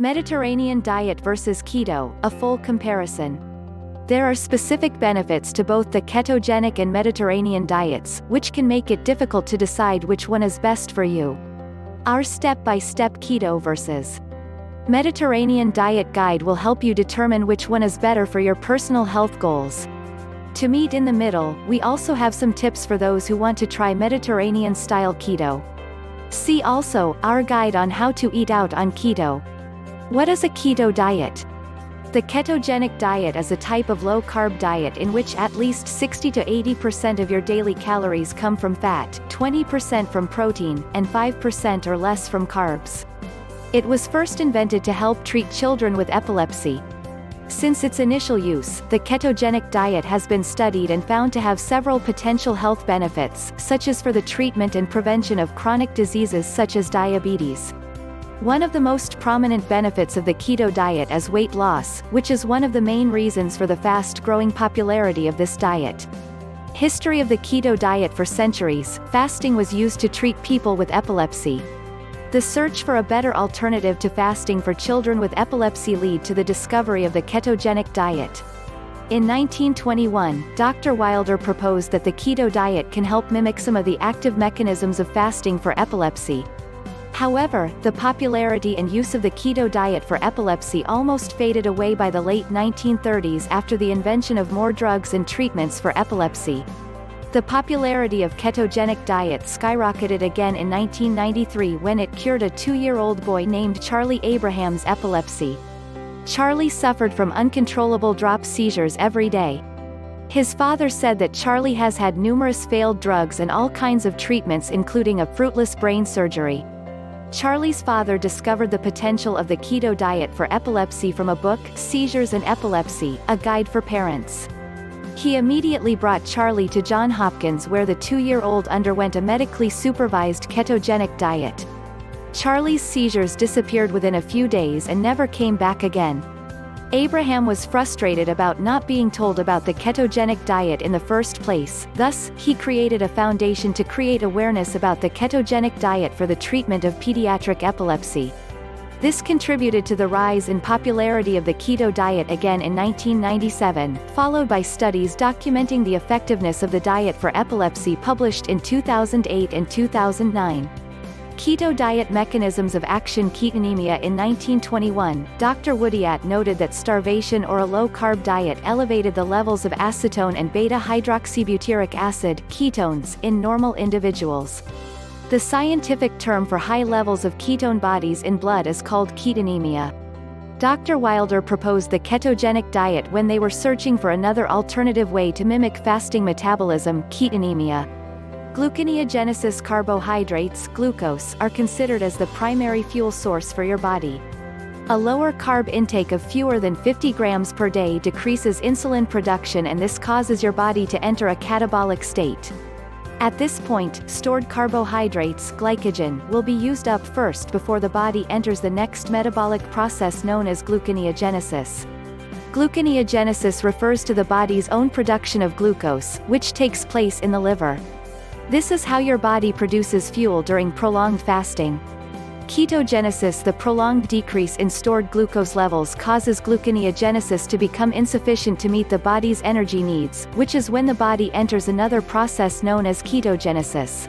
Mediterranean diet versus keto, a full comparison. There are specific benefits to both the ketogenic and Mediterranean diets, which can make it difficult to decide which one is best for you. Our step-by-step keto versus Mediterranean diet guide will help you determine which one is better for your personal health goals. To meet in the middle, we also have some tips for those who want to try Mediterranean-style keto. See also, our guide on how to eat out on keto. What is a keto diet? The ketogenic diet is a type of low-carb diet in which at least 60 to 80% of your daily calories come from fat, 20% from protein, and 5% or less from carbs. It was first invented to help treat children with epilepsy. Since its initial use, the ketogenic diet has been studied and found to have several potential health benefits, such as for the treatment and prevention of chronic diseases such as diabetes. One of the most prominent benefits of the keto diet is weight loss, which is one of the main reasons for the fast-growing popularity of this diet. History of the keto diet: for centuries, fasting was used to treat people with epilepsy. The search for a better alternative to fasting for children with epilepsy led to the discovery of the ketogenic diet. In 1921, Dr. Wilder proposed that the keto diet can help mimic some of the active mechanisms of fasting for epilepsy. However, the popularity and use of the keto diet for epilepsy almost faded away by the late 1930s after the invention of more drugs and treatments for epilepsy. The popularity of ketogenic diet skyrocketed again in 1993 when it cured a 2-year-old boy named Charlie Abraham's epilepsy. Charlie suffered from uncontrollable drop seizures every day. His father said that Charlie has had numerous failed drugs and all kinds of treatments, including a fruitless brain surgery. Charlie's father discovered the potential of the keto diet for epilepsy from a book, Seizures and Epilepsy, a guide for parents. He immediately brought Charlie to Johns Hopkins, where the 2-year-old underwent a medically supervised ketogenic diet. Charlie's seizures disappeared within a few days and never came back again. Abraham was frustrated about not being told about the ketogenic diet in the first place, thus, he created a foundation to create awareness about the ketogenic diet for the treatment of pediatric epilepsy. This contributed to the rise in popularity of the keto diet again in 1997, followed by studies documenting the effectiveness of the diet for epilepsy published in 2008 and 2009. Keto diet mechanisms of action: ketonemia. In 1921, Dr. Woodyat noted that starvation or a low-carb diet elevated the levels of acetone and beta-hydroxybutyric acid, ketones, in normal individuals. The scientific term for high levels of ketone bodies in blood is called ketonemia. Dr. Wilder proposed the ketogenic diet when they were searching for another alternative way to mimic fasting metabolism: ketonemia. Gluconeogenesis: carbohydrates, glucose, are considered as the primary fuel source for your body. A lower carb intake of fewer than 50 grams per day decreases insulin production, and this causes your body to enter a catabolic state. At this point, stored carbohydrates, glycogen, will be used up first before the body enters the next metabolic process known as gluconeogenesis. Gluconeogenesis refers to the body's own production of glucose, which takes place in the liver. This is how your body produces fuel during prolonged fasting. Ketogenesis: the prolonged decrease in stored glucose levels causes gluconeogenesis to become insufficient to meet the body's energy needs, which is when the body enters another process known as ketogenesis.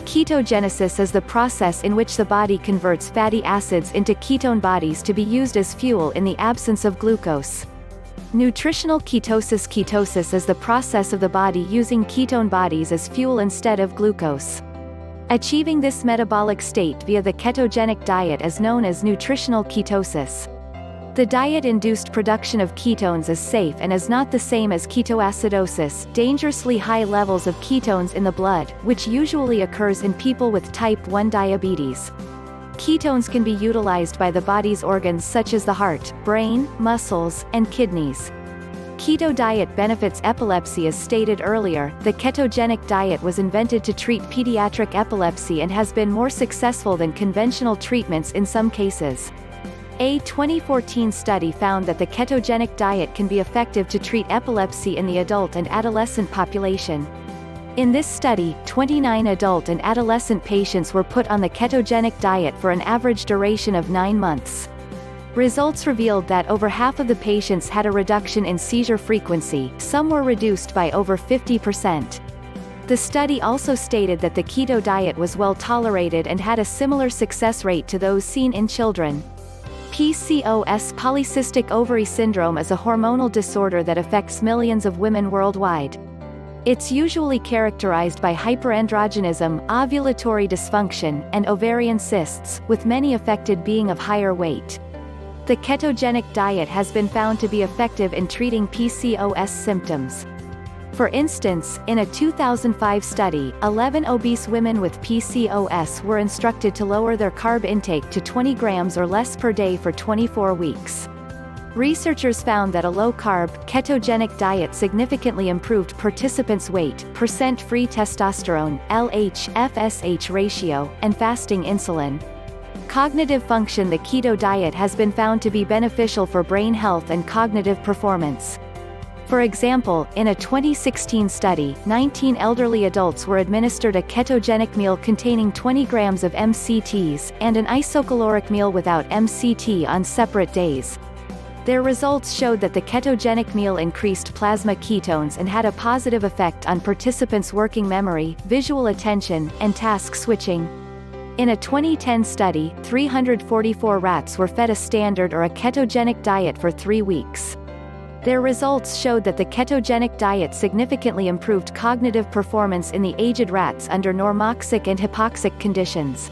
Ketogenesis is the process in which the body converts fatty acids into ketone bodies to be used as fuel in the absence of glucose. Nutritional ketosis: ketosis is the process of the body using ketone bodies as fuel instead of glucose. Achieving this metabolic state via the ketogenic diet is known as nutritional ketosis. The diet-induced production of ketones is safe and is not the same as ketoacidosis, dangerously high levels of ketones in the blood, which usually occurs in people with type 1 diabetes. Ketones can be utilized by the body's organs such as the heart, brain, muscles, and kidneys. Keto diet benefits epilepsy. As stated earlier, the ketogenic diet was invented to treat pediatric epilepsy and has been more successful than conventional treatments in some cases. A 2014 study found that the ketogenic diet can be effective to treat epilepsy in the adult and adolescent population. In this study, 29 adult and adolescent patients were put on the ketogenic diet for an average duration of 9 months. Results revealed that over half of the patients had a reduction in seizure frequency, some were reduced by over 50%. The study also stated that the keto diet was well tolerated and had a similar success rate to those seen in children. PCOS, polycystic ovary syndrome, is a hormonal disorder that affects millions of women worldwide. It's usually characterized by hyperandrogenism, ovulatory dysfunction, and ovarian cysts, with many affected being of higher weight. The ketogenic diet has been found to be effective in treating PCOS symptoms. For instance, in a 2005 study, 11 obese women with PCOS were instructed to lower their carb intake to 20 grams or less per day for 24 weeks. Researchers found that a low-carb, ketogenic diet significantly improved participants' weight, percent-free testosterone, LH-FSH ratio, and fasting insulin. Cognitive function. The keto diet has been found to be beneficial for brain health and cognitive performance. For example, in a 2016 study, 19 elderly adults were administered a ketogenic meal containing 20 grams of MCTs, and an isocaloric meal without MCT on separate days. Their results showed that the ketogenic meal increased plasma ketones and had a positive effect on participants' working memory, visual attention, and task switching. In a 2010 study, 344 rats were fed a standard or a ketogenic diet for 3 weeks. Their results showed that the ketogenic diet significantly improved cognitive performance in the aged rats under normoxic and hypoxic conditions.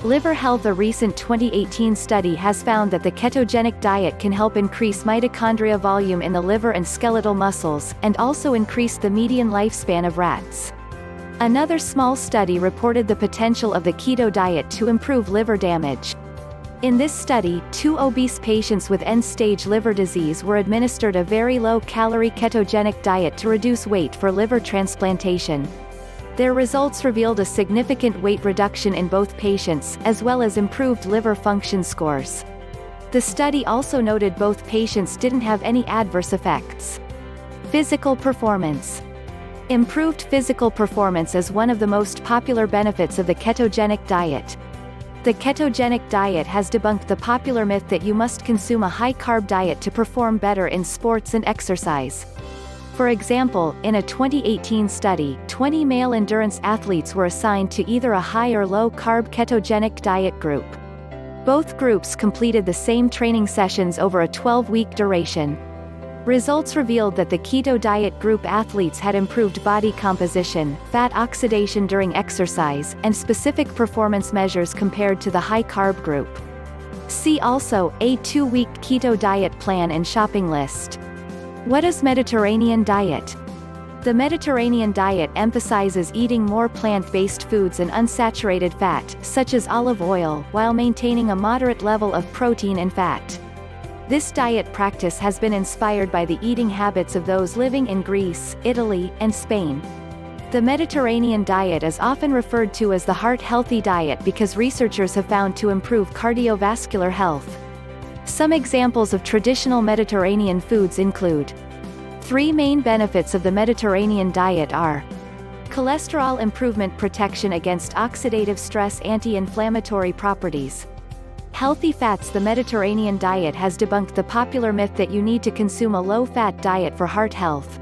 Liver health. A recent 2018 study has found that the ketogenic diet can help increase mitochondria volume in the liver and skeletal muscles, and also increase the median lifespan of rats. Another small study reported the potential of the keto diet to improve liver damage. In this study, 2 obese patients with end-stage liver disease were administered a very low-calorie ketogenic diet to reduce weight for liver transplantation. Their results revealed a significant weight reduction in both patients, as well as improved liver function scores. The study also noted both patients didn't have any adverse effects. Physical performance. Improved physical performance is one of the most popular benefits of the ketogenic diet. The ketogenic diet has debunked the popular myth that you must consume a high-carb diet to perform better in sports and exercise. For example, in a 2018 study, 20 male endurance athletes were assigned to either a high or low-carb ketogenic diet group. Both groups completed the same training sessions over a 12-week duration. Results revealed that the keto diet group athletes had improved body composition, fat oxidation during exercise, and specific performance measures compared to the high-carb group. See also, a 2-week keto diet plan and shopping list. What is Mediterranean diet? The Mediterranean diet emphasizes eating more plant-based foods and unsaturated fat, such as olive oil, while maintaining a moderate level of protein and fat. This diet practice has been inspired by the eating habits of those living in Greece, Italy, and Spain. The Mediterranean diet is often referred to as the heart-healthy diet because researchers have found to improve cardiovascular health. Some examples of traditional Mediterranean foods include: 3 main benefits of the Mediterranean diet are: cholesterol improvement, protection against oxidative stress, anti-inflammatory properties. Healthy fats. The Mediterranean diet has debunked the popular myth that you need to consume a low-fat diet for heart health.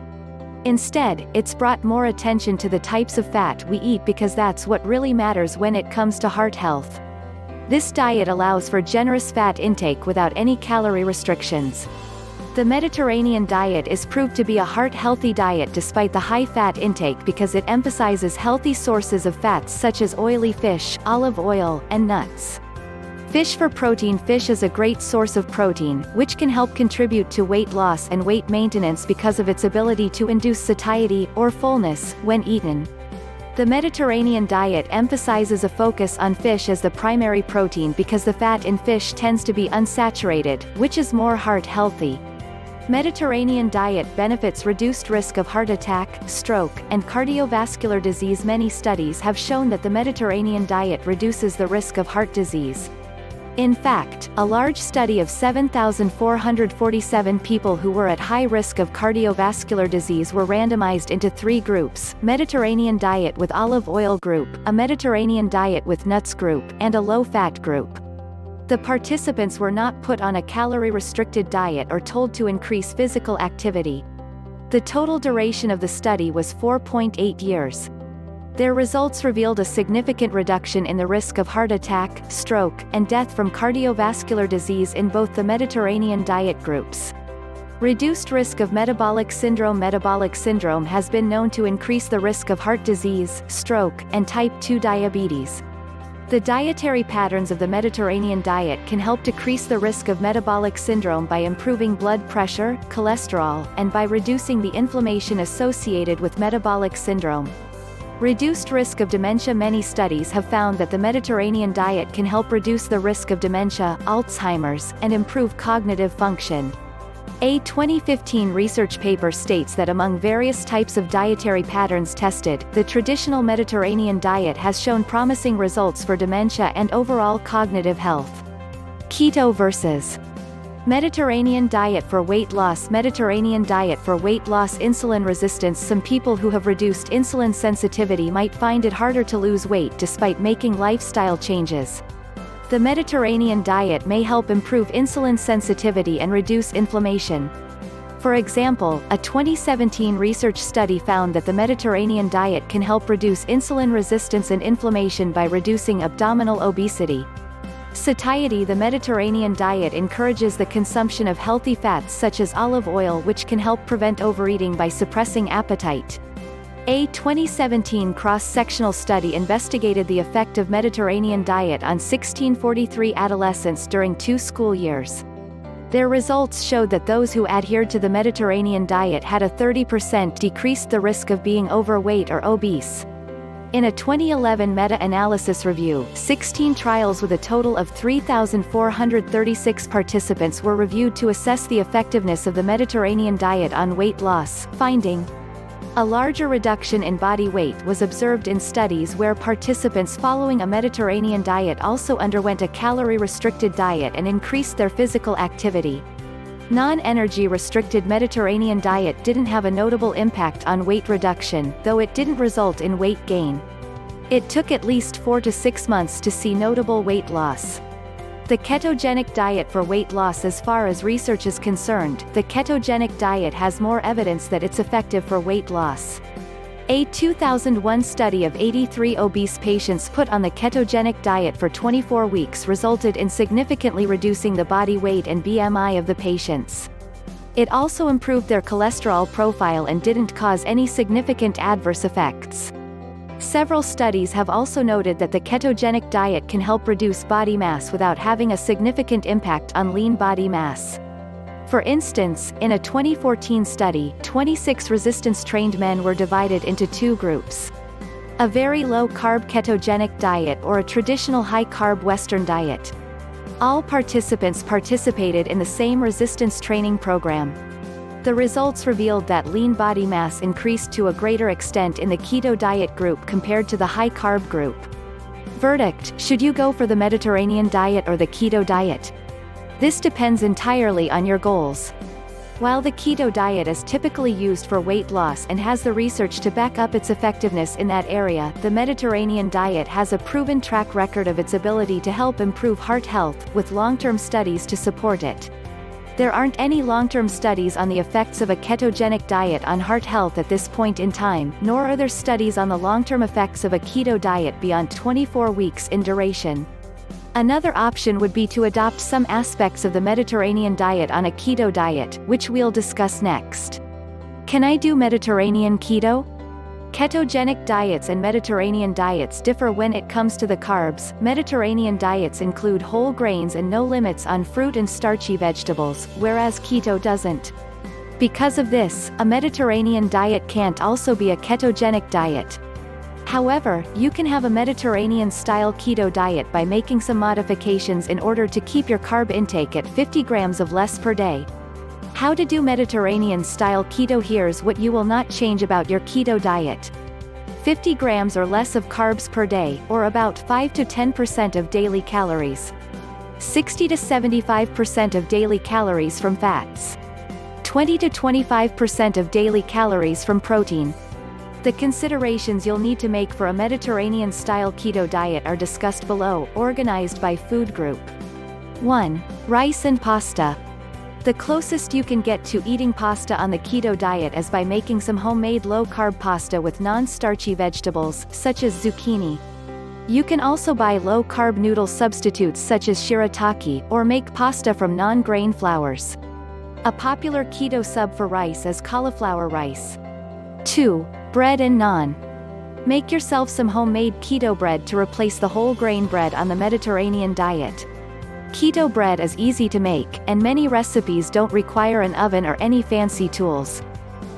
Instead, it's brought more attention to the types of fat we eat because that's what really matters when it comes to heart health. This diet allows for generous fat intake without any calorie restrictions. The Mediterranean diet is proved to be a heart-healthy diet despite the high fat intake because it emphasizes healthy sources of fats such as oily fish, olive oil, and nuts. Fish. For protein. Fish is a great source of protein, which can help contribute to weight loss and weight maintenance because of its ability to induce satiety, or fullness, when eaten. The Mediterranean diet emphasizes a focus on fish as the primary protein because the fat in fish tends to be unsaturated, which is more heart-healthy. Mediterranean diet benefits: reduced risk of heart attack, stroke, and cardiovascular disease. Many studies have shown that the Mediterranean diet reduces the risk of heart disease. In fact, a large study of 7,447 people who were at high risk of cardiovascular disease were randomized into 3 groups: Mediterranean diet with olive oil group, a Mediterranean diet with nuts group, and a low-fat group. The participants were not put on a calorie-restricted diet or told to increase physical activity. The total duration of the study was 4.8 years. Their results revealed a significant reduction in the risk of heart attack, stroke, and death from cardiovascular disease in both the Mediterranean diet groups. Reduced risk of metabolic syndrome. Metabolic syndrome has been known to increase the risk of heart disease, stroke, and type 2 diabetes. The dietary patterns of the Mediterranean diet can help decrease the risk of metabolic syndrome by improving blood pressure, cholesterol, and by reducing the inflammation associated with metabolic syndrome. Reduced risk of dementia. Many studies have found that the Mediterranean diet can help reduce the risk of dementia, Alzheimer's, and improve cognitive function. A 2015 research paper states that among various types of dietary patterns tested, the traditional Mediterranean diet has shown promising results for dementia and overall cognitive health. Keto versus Mediterranean diet for weight loss. Mediterranean diet for weight loss. Insulin resistance. Some people who have reduced insulin sensitivity might find it harder to lose weight despite making lifestyle changes. The Mediterranean diet may help improve insulin sensitivity and reduce inflammation. For example, a 2017 research study found that the Mediterranean diet can help reduce insulin resistance and inflammation by reducing abdominal obesity. Satiety. The Mediterranean diet encourages the consumption of healthy fats such as olive oil, which can help prevent overeating by suppressing appetite. A 2017 cross-sectional study investigated the effect of Mediterranean diet on 1643 adolescents during 2 school years. Their results showed that those who adhered to the Mediterranean diet had a 30% decreased the risk of being overweight or obese. In a 2011 meta-analysis review, 16 trials with a total of 3,436 participants were reviewed to assess the effectiveness of the Mediterranean diet on weight loss, finding a larger reduction in body weight was observed in studies where participants following a Mediterranean diet also underwent a calorie-restricted diet and increased their physical activity. Non-energy restricted Mediterranean diet didn't have a notable impact on weight reduction, though it didn't result in weight gain. It took at least 4 to 6 months to see notable weight loss. The ketogenic diet for weight loss. As far as research is concerned, the ketogenic diet has more evidence that it's effective for weight loss. A 2001 study of 83 obese patients put on the ketogenic diet for 24 weeks resulted in significantly reducing the body weight and BMI of the patients. It also improved their cholesterol profile and didn't cause any significant adverse effects. Several studies have also noted that the ketogenic diet can help reduce body mass without having a significant impact on lean body mass. For instance, in a 2014 study, 26 resistance-trained men were divided into 2 groups. A very low-carb ketogenic diet or a traditional high-carb Western diet. All participants participated in the same resistance training program. The results revealed that lean body mass increased to a greater extent in the keto diet group compared to the high-carb group. Verdict: should you go for the Mediterranean diet or the keto diet? This depends entirely on your goals. While the keto diet is typically used for weight loss and has the research to back up its effectiveness in that area, the Mediterranean diet has a proven track record of its ability to help improve heart health, with long-term studies to support it. There aren't any long-term studies on the effects of a ketogenic diet on heart health at this point in time, nor are there studies on the long-term effects of a keto diet beyond 24 weeks in duration. Another option would be to adopt some aspects of the Mediterranean diet on a keto diet, which we'll discuss next. Can I do Mediterranean keto? Ketogenic diets and Mediterranean diets differ when it comes to the carbs. Mediterranean diets include whole grains and no limits on fruit and starchy vegetables, whereas keto doesn't. Because of this, a Mediterranean diet can't also be a ketogenic diet. However, you can have a Mediterranean-style keto diet by making some modifications in order to keep your carb intake at 50 grams of less per day. How to do Mediterranean-style keto? Here's what you will not change about your keto diet. 50 grams or less of carbs per day, or about 5 to 10% of daily calories. 60 to 75% of daily calories from fats. 20 to 25% of daily calories from protein. The considerations you'll need to make for a Mediterranean-style keto diet are discussed below, organized by food group. 1. Rice and pasta. The closest you can get to eating pasta on the keto diet is by making some homemade low-carb pasta with non-starchy vegetables, such as zucchini. You can also buy low-carb noodle substitutes such as shirataki, or make pasta from non-grain flours. A popular keto sub for rice is cauliflower rice. 2. Bread and naan. Make yourself some homemade keto bread to replace the whole grain bread on the Mediterranean diet. Keto bread is easy to make, and many recipes don't require an oven or any fancy tools.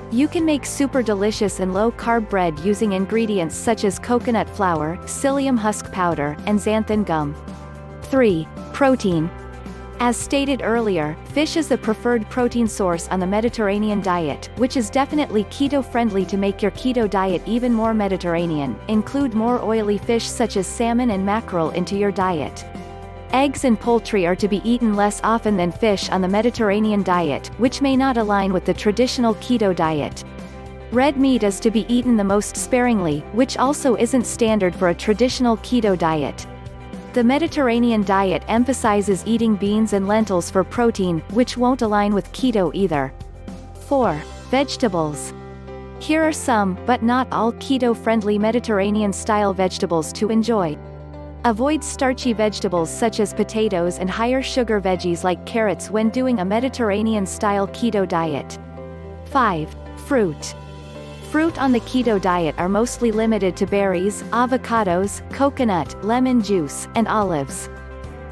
You can make super delicious and low-carb bread using ingredients such as coconut flour, psyllium husk powder, and xanthan gum. 3. Protein. As stated earlier, fish is the preferred protein source on the Mediterranean diet, which is definitely keto-friendly. To make your keto diet even more Mediterranean, include more oily fish such as salmon and mackerel into your diet. Eggs and poultry are to be eaten less often than fish on the Mediterranean diet, which may not align with the traditional keto diet. Red meat is to be eaten the most sparingly, which also isn't standard for a traditional keto diet. The Mediterranean diet emphasizes eating beans and lentils for protein, which won't align with keto either. 4. Vegetables. Here are some, but not all, keto-friendly Mediterranean-style vegetables to enjoy. Avoid starchy vegetables such as potatoes and higher sugar veggies like carrots when doing a Mediterranean-style keto diet. 5. Fruit. Fruit on the keto diet are mostly limited to berries, avocados, coconut, lemon juice, and olives.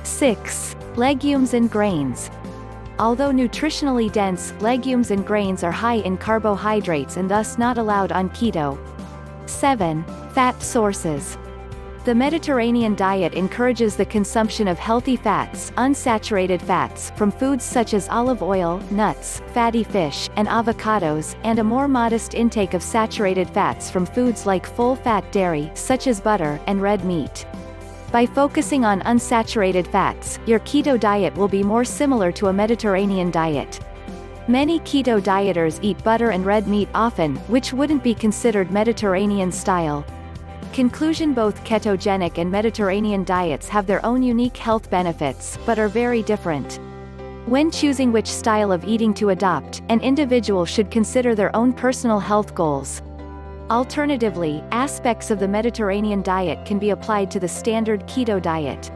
6. Legumes and grains. Although nutritionally dense, legumes and grains are high in carbohydrates and thus not allowed on keto. 7. Fat sources. The Mediterranean diet encourages the consumption of healthy fats, unsaturated fats, from foods such as olive oil, nuts, fatty fish, and avocados, and a more modest intake of saturated fats from foods like full-fat dairy, such as butter, and red meat. By focusing on unsaturated fats, your keto diet will be more similar to a Mediterranean diet. Many keto dieters eat butter and red meat often, which wouldn't be considered Mediterranean style. Conclusion: both ketogenic and Mediterranean diets have their own unique health benefits, but are very different. When choosing which style of eating to adopt, an individual should consider their own personal health goals. Alternatively, aspects of the Mediterranean diet can be applied to the standard keto diet.